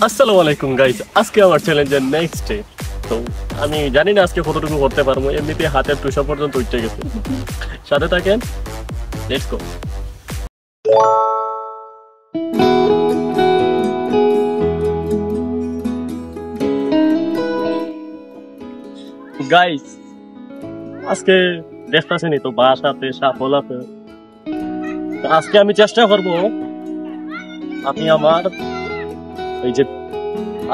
আসসালামু আলাইকুম গাইস, আজকে আমার চ্যালেঞ্জের নেক্সট ডে। তো আমি জানি না আজকে কতটুকু করতে পারবো, এমনিতে হাতের টুসা পর্যন্ত উঠে গেছে। সাথে থাকেন, লেটস গো। গাইস আজকে দেখতেছেনি তো বাস আছে, সাফল আছে। আজকে আমি চেষ্টা করব আমি আমার এই যে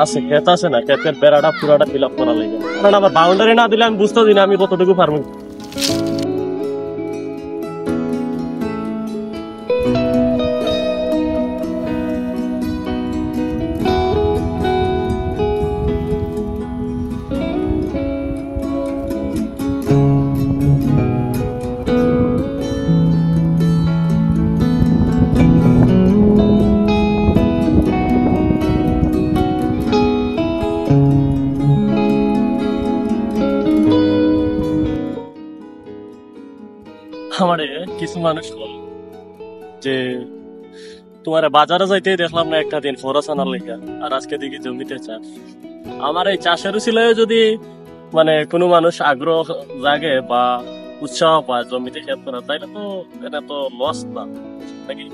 আছে ক্ষেত আছে না, ক্ষেতের বেড়াটা পুরাটা ফিল আপ করা লাগে, কারণ আমার বাউন্ডারি না দিলে আমি বুঝতে দিই না আমি কতটুকু পারবো। আমারে কিছু মানুষ বল যে তোমার বাজারে যাইতে দেখলাম না একটা দিন ফরস আনার লেখা, আর আজকে দেখি জমিতে চাষ। আমার এই চাষের ছিল যদি মানে কোনো মানুষ আগ্রহ জাগে বা উৎসাহ পায় জমিতে ক্ষেত করা, তাইলে তো এটা তো লস না নাকি?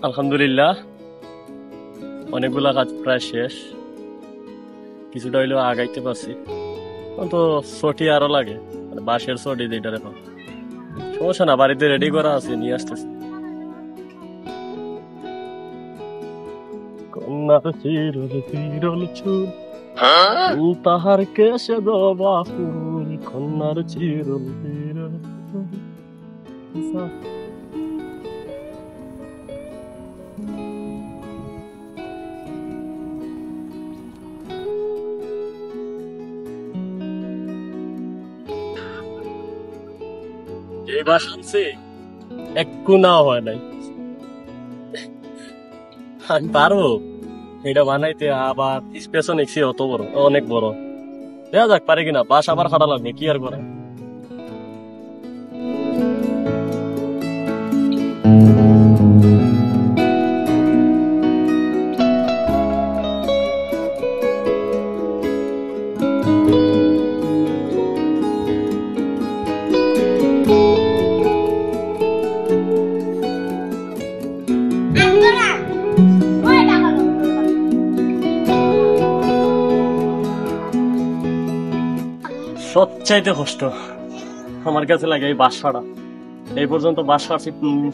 আলহামদুলিল্লাহ অনেকগুলা কাজ প্রায় শেষ, কিছুটা হইলেও আগাইতে পারছি। তো ছটি আরো লাগে, মানে বাঁশের ছটি যেটা রেখো, সমস্যা না, বাড়িতে রেডি করা আছে, নিয়ে আসতেছি। কন্যার চিরল চিরল চুল তাহার কেশে দবা ফুল, কন্যার চিরল চিরল চুল। এই বাস আনছি একটু না হয় নাই, আমি পারবো এটা বানাইতে। আবার স্পেসও নিচ্ছি অত বড়, অনেক বড়। দেখা যাক পারে কিনা, বাস আবার খাটা লাগবে, কি আর করে। সবচাইতে কষ্ট আমার কাছে লাগে এই বাঁশ ফাড়া। এই পর্যন্ত বাঁশ ফাড়ছি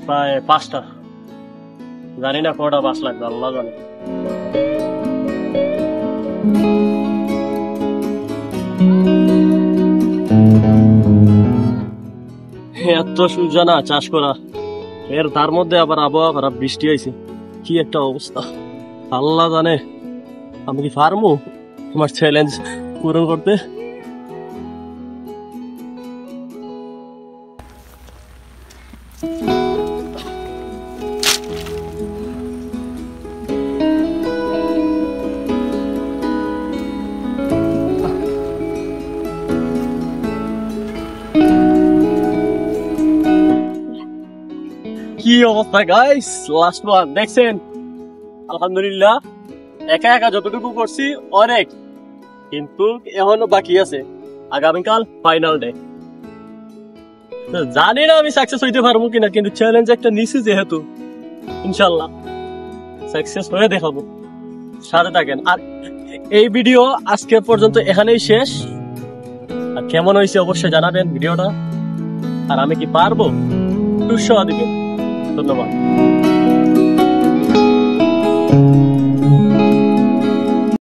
প্রায় 5টা, জানি না কটা বাঁশ লাগবে, আল্লাহ জানে। এত সোজা না চাষ করা, এর তার মধ্যে আবার আবহাওয়া খারাপ, বৃষ্টি হয়েছে, কি একটা অবস্থা আল্লাহ জানে। আমি কি পারবো আমার চ্যালেঞ্জ পূরণ করতে? কি অবস্থা গাইস, লাস্ট ওয়ান দেখছেন? আলহামদুলিল্লাহ একা একা যতটুকু করছি অনেক, কিন্তু এখনো বাকি আছে। আগামীকাল ফাইনাল ডে, জানি না আমি সাকসেস হইতে পারবো কিনা, কিন্তু চ্যালেঞ্জ একটা নিছি যেহেতু ইনশাল্লাহ সাকসেস হয়ে দেখাবো। সাথে থাকেন। আর এই ভিডিও আজকে পর্যন্ত এখানেই শেষ। আর কেমন হয়েছে অবশ্যই জানাবেন ভিডিওটা, আর আমি কি পারবো উৎসাহ দিবেন। ধন্যবাদ।